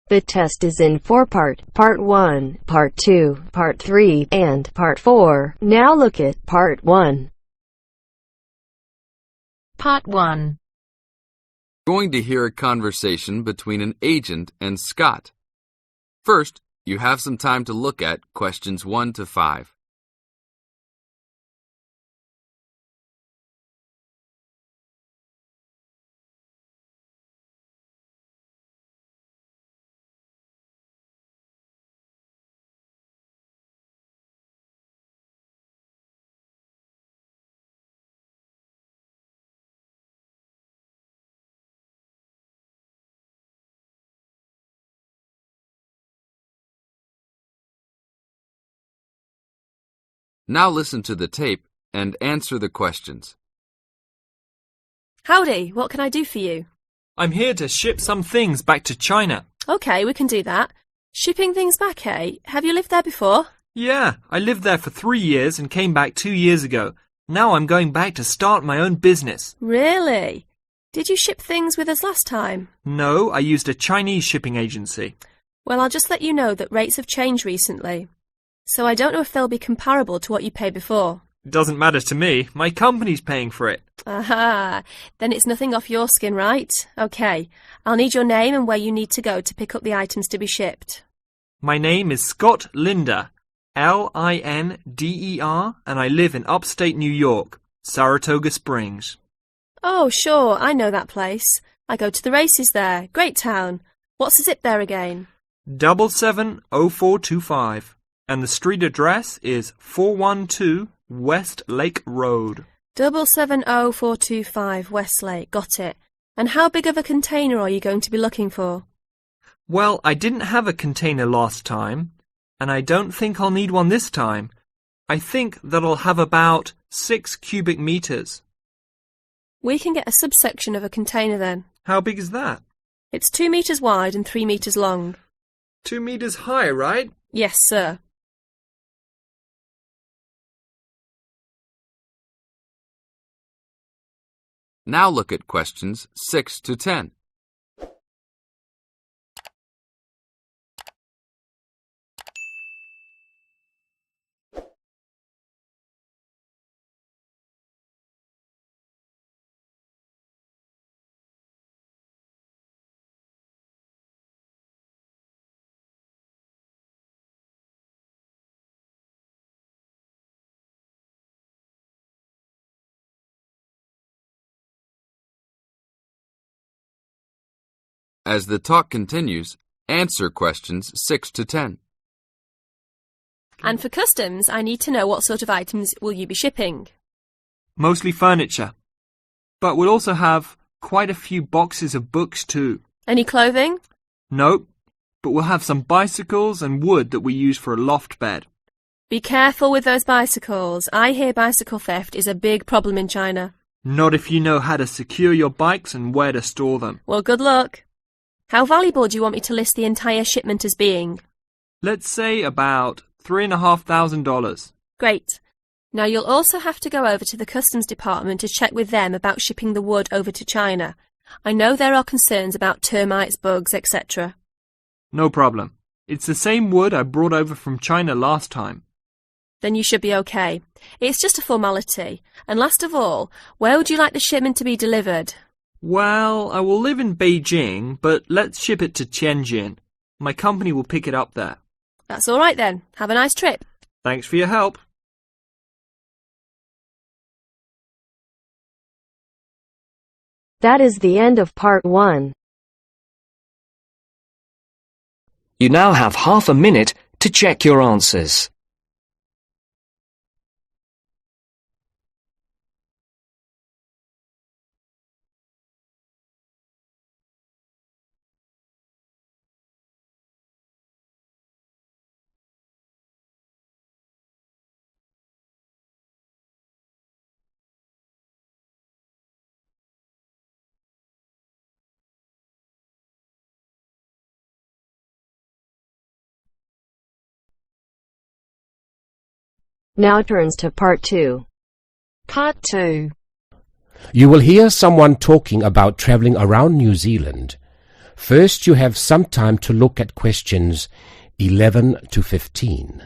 The test is in 4 parts: Part 1, Part 2, Part 3, and Part 4. Now look at Part 1. Part 1. Going to hear a conversation between an agent and Scott. First, you have some time to look at questions 1 to 5. Now listen to the tape and answer the questions. Howdy, what can I do for you? I'm here to ship some things back to China. Okay, we can do that. Shipping things back, eh? Have you lived there before? Yeah, I lived there for 3 years and came back 2 years ago. Now I'm going back to start my own business. Really? Did you ship things with us last time? No, I used a Chinese shipping agency. Well, I'll just let you know that rates have changed recently. So I don't know if they'll be comparable to what you paid before. It doesn't matter to me. My company's paying for it. Aha, then it's nothing off your skin, right? Okay, I'll need your name and where you need to go to pick up the items to be shipped. My name is Scott Linder, Linder, and I live in upstate New York, Saratoga Springs. Oh, sure, I know that place. I go to the races there. Great town. What's the zip there again? 770425. And the street address is 412 West Lake Road. 770425 Westlake, got it. And how big of a container are you going to be looking for? Well, I didn't have a container last time, and I don't think I'll need one this time. I think that I'll have about 6 cubic meters. We can get a subsection of a container then. How big is that? It's 2 meters wide and 3 meters long. 2 meters high, right? Yes, sir. Now look at questions 6 to 10. As the talk continues, answer questions 6 to 10. And for customs, I need to know what sort of items will you be shipping? Mostly furniture. But we'll also have quite a few boxes of books too. Any clothing? Nope, but we'll have some bicycles and wood that we use for a loft bed. Be careful with those bicycles. I hear bicycle theft is a big problem in China. Not if you know how to secure your bikes and where to store them. Well, good luck. How valuable do you want me to list the entire shipment as being? Let's say about $3,500. Great. Now you'll also have to go over to the customs department to check with them about shipping the wood over to China. I know there are concerns about termites, bugs, etc. No problem. It's the same wood I brought over from China last time. Then you should be okay. It's just a formality. And last of all, where would you like the shipment to be delivered? Well, I will live in Beijing, but let's ship it to Tianjin. My company will pick it up there. That's all right then. Have a nice trip. Thanks for your help. That is the end of Part 1. You now have half a minute to check your answers. Now turns to Part 2. Part 2. You will hear someone talking about travelling around New Zealand. First, you have some time to look at questions 11 to 15.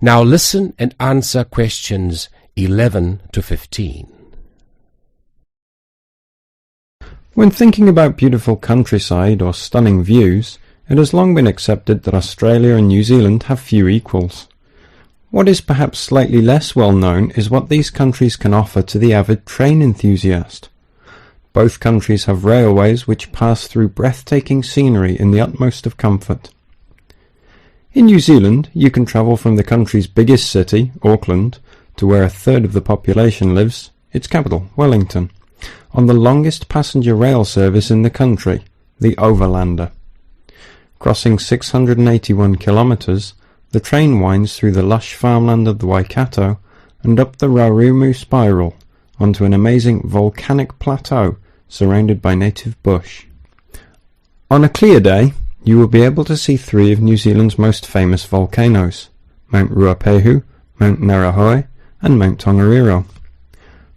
Now listen and answer questions 11 to 15. When thinking about beautiful countryside or stunning views, it has long been accepted that Australia and New Zealand have few equals. What is perhaps slightly less well known is what these countries can offer to the avid train enthusiast. Both countries have railways which pass through breathtaking scenery in the utmost of comfort. In New Zealand, you can travel from the country's biggest city, Auckland, to where a third of the population lives, its capital, Wellington, on the longest passenger rail service in the country, the Overlander. Crossing 681 kilometres, the train winds through the lush farmland of the Waikato and up the Raurumu spiral onto an amazing volcanic plateau surrounded by native bush. On a clear day, you will be able to see three of New Zealand's most famous volcanoes, Mount Ruapehu, Mount Narahoi and Mount Tongariro.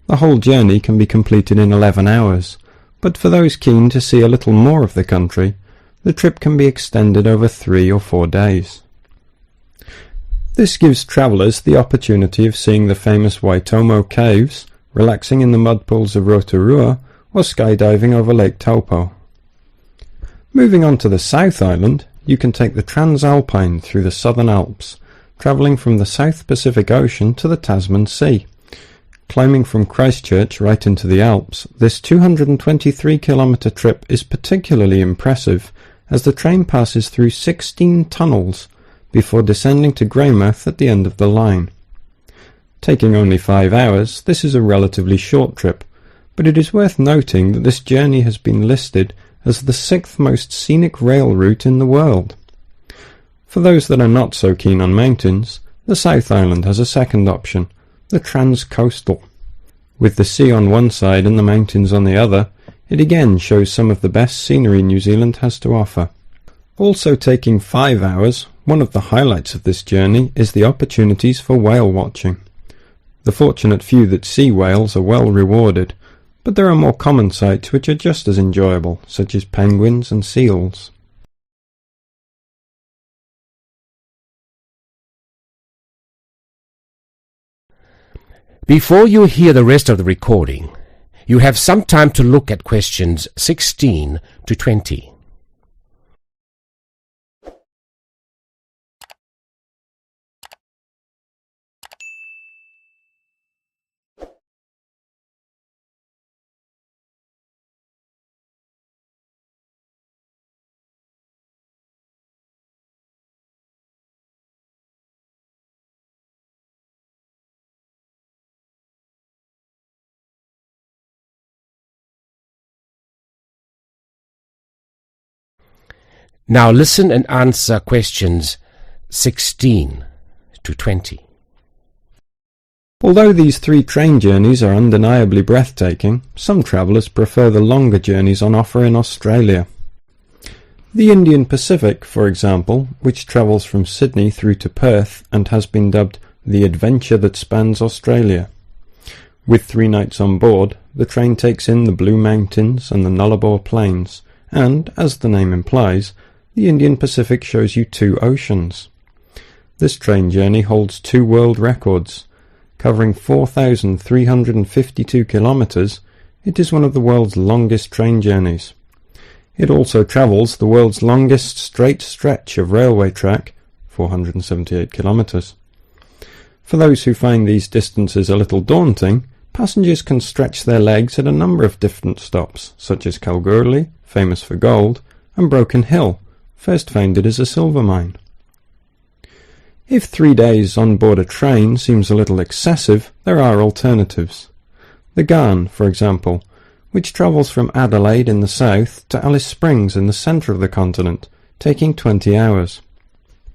The whole journey can be completed in 11 hours, but for those keen to see a little more of the country, the trip can be extended over 3 or 4 days. This gives travellers the opportunity of seeing the famous Waitomo caves, relaxing in the mud pools of Rotorua, or skydiving over Lake Taupo. Moving on to the South Island, you can take the Transalpine through the Southern Alps, travelling from the South Pacific Ocean to the Tasman Sea. Climbing from Christchurch right into the Alps, this 223-kilometre trip is particularly impressive as the train passes through 16 tunnels before descending to Greymouth at the end of the line. Taking only 5 hours, this is a relatively short trip, but it is worth noting that this journey has been listed as the 6th most scenic rail route in the world. For those that are not so keen on mountains, the South Island has a second option, the Trans-Coastal. With the sea on one side and the mountains on the other, it again shows some of the best scenery New Zealand has to offer. Also taking 5 hours, one of the highlights of this journey is the opportunities for whale watching. The fortunate few that see whales are well rewarded, but there are more common sights which are just as enjoyable, such as penguins and seals. Before you hear the rest of the recording, you have some time to look at questions 16 to 20. Now listen and answer questions 16 to 20. Although these 3 train journeys are undeniably breathtaking, some travellers prefer the longer journeys on offer in Australia. The Indian Pacific, for example, which travels from Sydney through to Perth and has been dubbed the adventure that spans Australia. With 3 nights on board, the train takes in the Blue Mountains and the Nullarbor Plains, and, as the name implies, the Indian Pacific shows you 2 oceans. This train journey holds 2 world records. Covering 4,352 kilometres, it is one of the world's longest train journeys. It also travels the world's longest straight stretch of railway track, 478 kilometres. For those who find these distances a little daunting, passengers can stretch their legs at a number of different stops, such as Kalgoorlie, famous for gold, and Broken Hill, first founded as a silver mine. If 3 days on board a train seems a little excessive, there are alternatives. The Ghan, for example, which travels from Adelaide in the south to Alice Springs in the centre of the continent, taking 20 hours.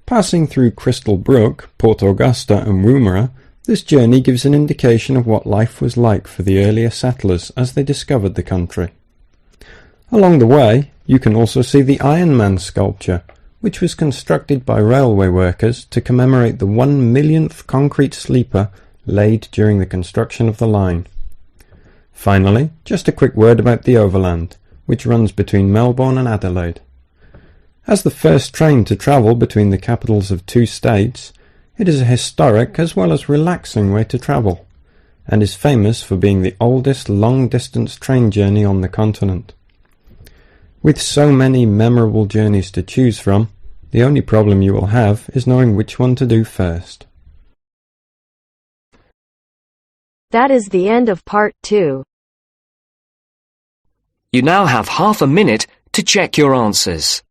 Passing through Crystal Brook, Port Augusta and Woomera, this journey gives an indication of what life was like for the earlier settlers as they discovered the country. Along the way, you can also see the Iron Man sculpture, which was constructed by railway workers to commemorate the 1 millionth concrete sleeper laid during the construction of the line. Finally, just a quick word about the Overland, which runs between Melbourne and Adelaide. As the first train to travel between the capitals of two states, it is a historic as well as relaxing way to travel, and is famous for being the oldest long-distance train journey on the continent. With so many memorable journeys to choose from, the only problem you will have is knowing which one to do first. That is the end of part 2. You now have half a minute to check your answers.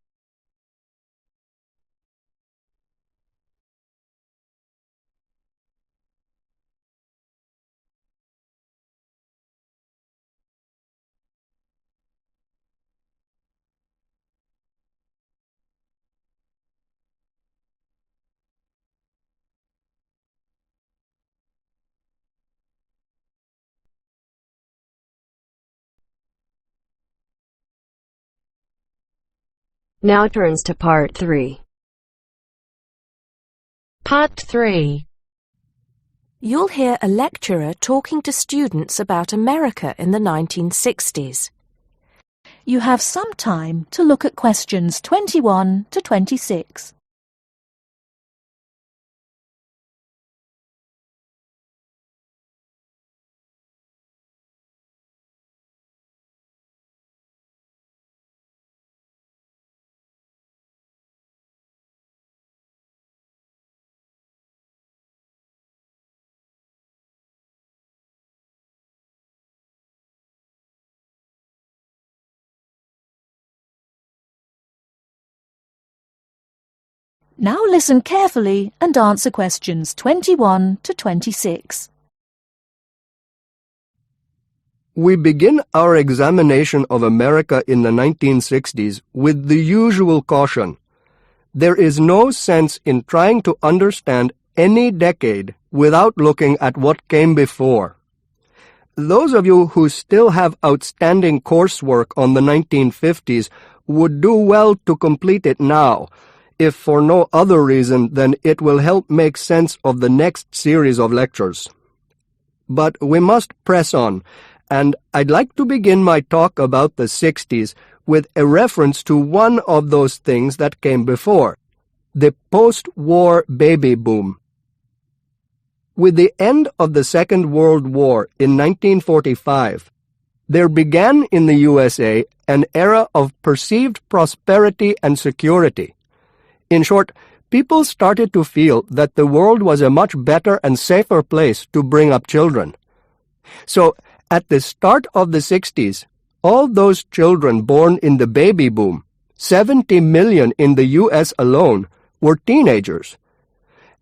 Now turns to part 3. Part 3. You'll hear a lecturer talking to students about America in the 1960s. You have some time to look at questions 21 to 26. Now listen carefully and answer questions 21 to 26. We begin our examination of America in the 1960s with the usual caution. There is no sense in trying to understand any decade without looking at what came before. Those of you who still have outstanding coursework on the 1950s would do well to complete it now, if for no other reason than it will help make sense of the next series of lectures. But we must press on, and I'd like to begin my talk about the 60s with a reference to one of those things that came before, the post-war baby boom. With the end of the Second World War in 1945, there began in the USA an era of perceived prosperity and security. In short, people started to feel that the world was a much better and safer place to bring up children. So, at the start of the 60s, all those children born in the baby boom, 70 million in the US alone, were teenagers.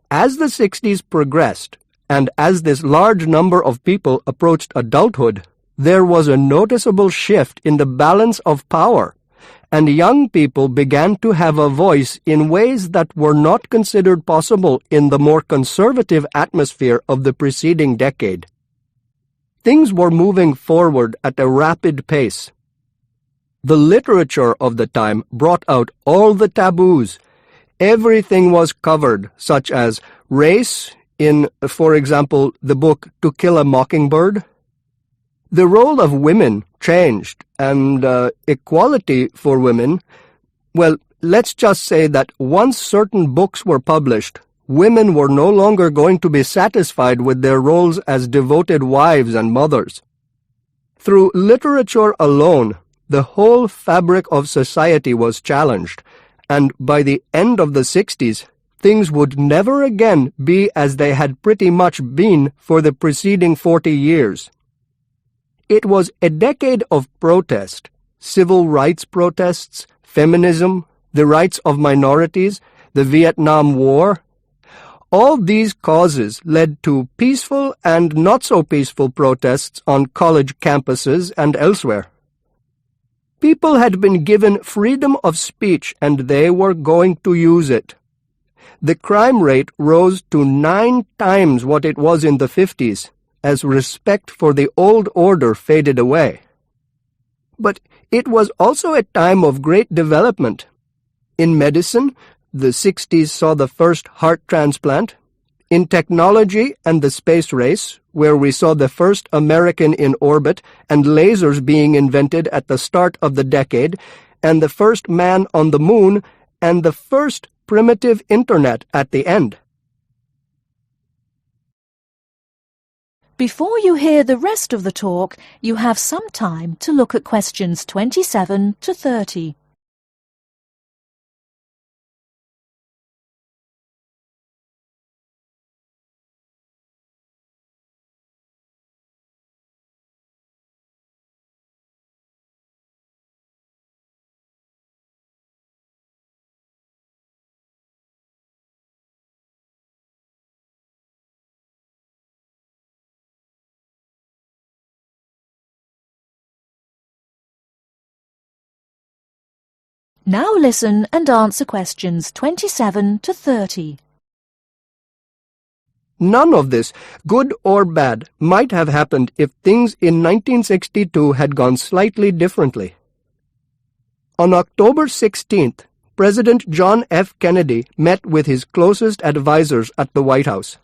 As the 60s progressed, and as this large number of people approached adulthood, there was a noticeable shift in the balance of power, and young people began to have a voice in ways that were not considered possible in the more conservative atmosphere of the preceding decade. Things were moving forward at a rapid pace. The literature of the time brought out all the taboos. Everything was covered, such as race in, for example, the book To Kill a Mockingbird. The role of women changed, and equality for women, well, let's just say that once certain books were published, women were no longer going to be satisfied with their roles as devoted wives and mothers. Through literature alone, the whole fabric of society was challenged, and by the end of the 60s, things would never again be as they had pretty much been for the preceding 40 years. It was a decade of protest, civil rights protests, feminism, the rights of minorities, the Vietnam War. All these causes led to peaceful and not-so-peaceful protests on college campuses and elsewhere. People had been given freedom of speech and they were going to use it. The crime rate rose to 9 times what it was in the 50s, as respect for the old order faded away. But it was also a time of great development. In medicine, the 60s saw the first heart transplant. In technology and the space race, where we saw the first American in orbit and lasers being invented at the start of the decade, and the first man on the moon, and the first primitive internet at the end. Before you hear the rest of the talk, you have some time to look at questions 27 to 30. Now listen and answer questions 27 to 30. None of this, good or bad, might have happened if things in 1962 had gone slightly differently. On October 16th, President John F. Kennedy met with his closest advisors at the White House.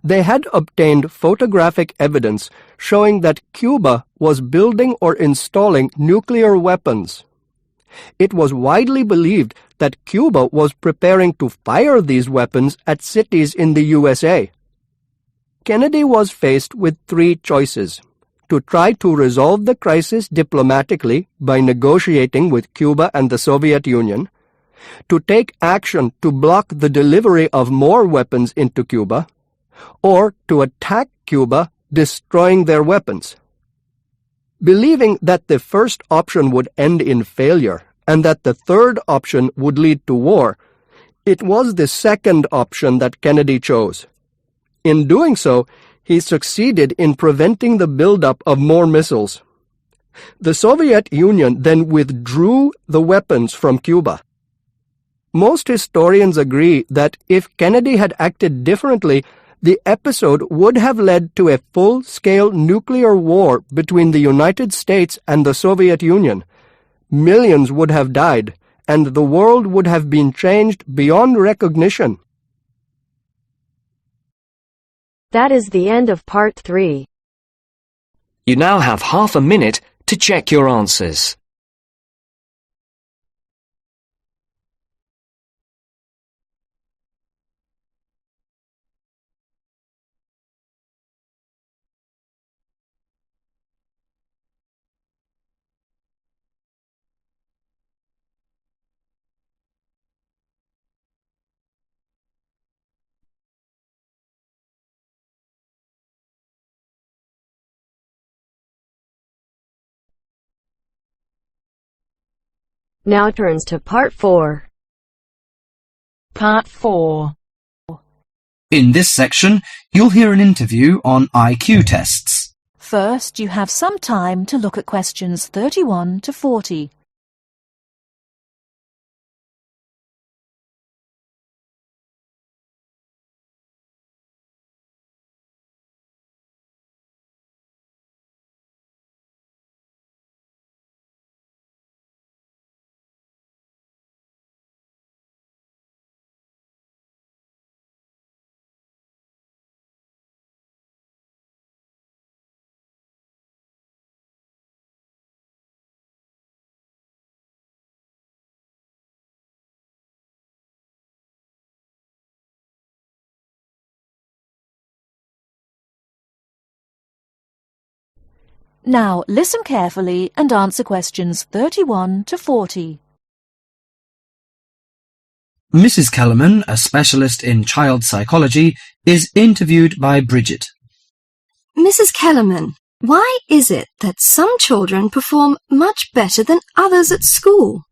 They had obtained photographic evidence showing that Cuba was building or installing nuclear weapons. It was widely believed that Cuba was preparing to fire these weapons at cities in the USA. Kennedy was faced with 3 choices: to try to resolve the crisis diplomatically by negotiating with Cuba and the Soviet Union, to take action to block the delivery of more weapons into Cuba, or to attack Cuba, destroying their weapons. Believing that the first option would end in failure and that the third option would lead to war, it was the second option that Kennedy chose. In doing so, he succeeded in preventing the buildup of more missiles. The Soviet Union then withdrew the weapons from Cuba. Most historians agree that if Kennedy had acted differently, the episode would have led to a full-scale nuclear war between the United States and the Soviet Union. Millions would have died, and the world would have been changed beyond recognition. That is the end of part 3. You now have half a minute to check your answers. Now turns to part 4. Part 4. In this section, you'll hear an interview on IQ tests. First, you have some time to look at questions 31 to 40. Now listen carefully and answer questions 31 to 40. Mrs. Kellerman, a specialist in child psychology, is interviewed by Bridget. Mrs. Kellerman, why is it that some children perform much better than others at school?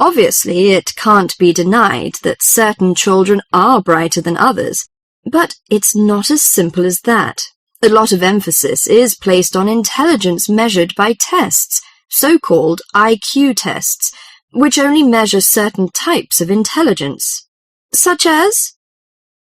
Obviously, it can't be denied that certain children are brighter than others, but it's not as simple as that. A lot of emphasis is placed on intelligence measured by tests, so-called IQ tests, which only measure certain types of intelligence, such as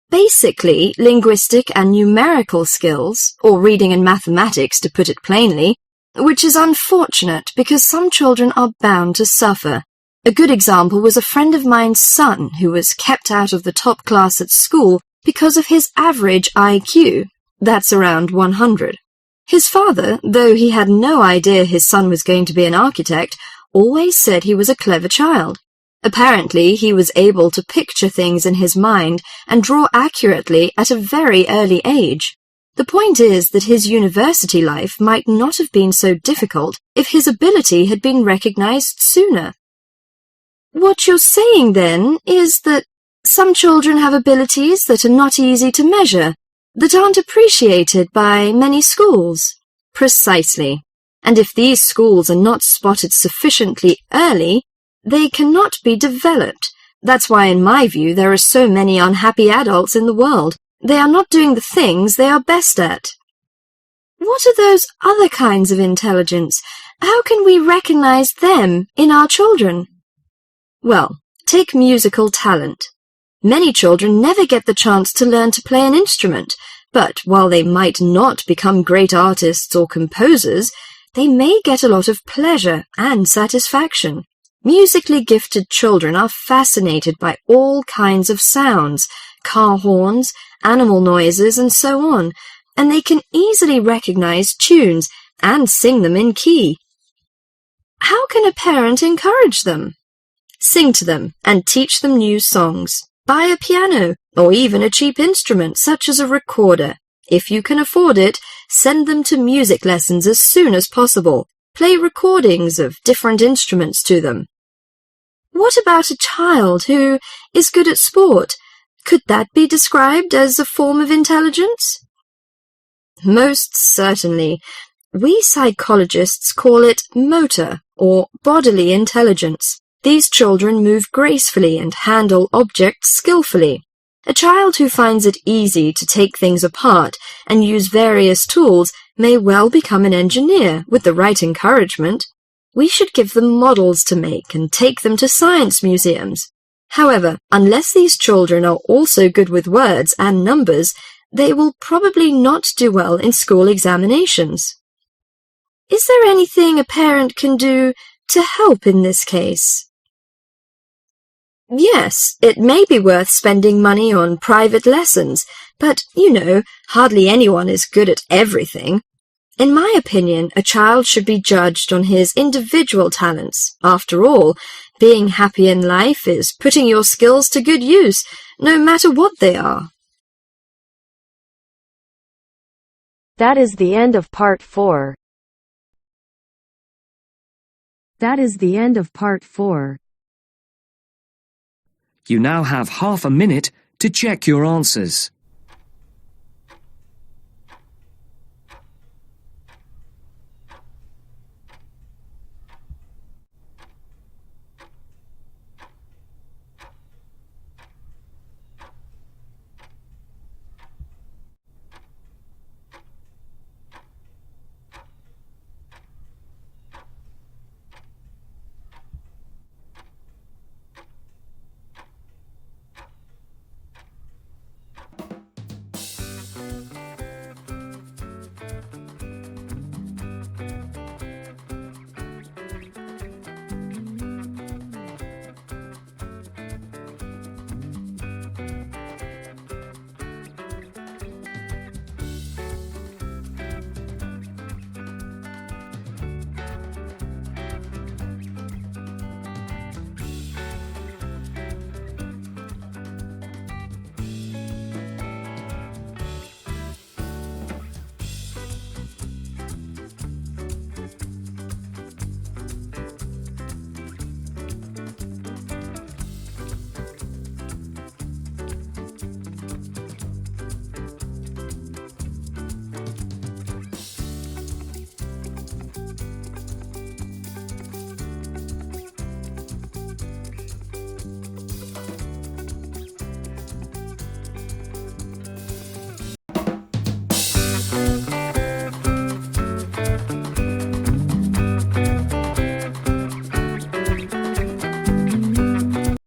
basically linguistic and numerical skills, or reading and mathematics to put it plainly, which is unfortunate because some children are bound to suffer. A good example was a friend of mine's son who was kept out of the top class at school because of his average IQ. That's around 100. His father, though he had no idea his son was going to be an architect, always said he was a clever child. Apparently, he was able to picture things in his mind and draw accurately at a very early age. The point is that his university life might not have been so difficult if his ability had been recognized sooner. What you're saying, then, is that some children have abilities that are not easy to measure, that aren't appreciated by many schools. Precisely. And if these schools are not spotted sufficiently early, they cannot be developed. That's why, in my view, there are so many unhappy adults in the world. They are not doing the things they are best at. What are those other kinds of intelligence? How can we recognize them in our children? Well, take musical talent. Many children never get the chance to learn to play an instrument, but while they might not become great artists or composers, they may get a lot of pleasure and satisfaction. Musically gifted children are fascinated by all kinds of sounds, car horns, animal noises, and so on, and they can easily recognize tunes and sing them in key. How can a parent encourage them? Sing to them and teach them new songs. Buy a piano or even a cheap instrument such as a recorder. If you can afford it, send them to music lessons as soon as possible. Play recordings of different instruments to them. What about a child who is good at sport? Could that be described as a form of intelligence? Most certainly. We psychologists call it motor or bodily intelligence. These children move gracefully and handle objects skillfully. A child who finds it easy to take things apart and use various tools may well become an engineer with the right encouragement. We should give them models to make and take them to science museums. However, unless these children are also good with words and numbers, they will probably not do well in school examinations. Is there anything a parent can do to help in this case? Yes, it may be worth spending money on private lessons, but, hardly anyone is good at everything. In my opinion, a child should be judged on his individual talents. After all, being happy in life is putting your skills to good use, no matter what they are. That is the end of part 4. That is the end of part 4. You now have half a minute to check your answers.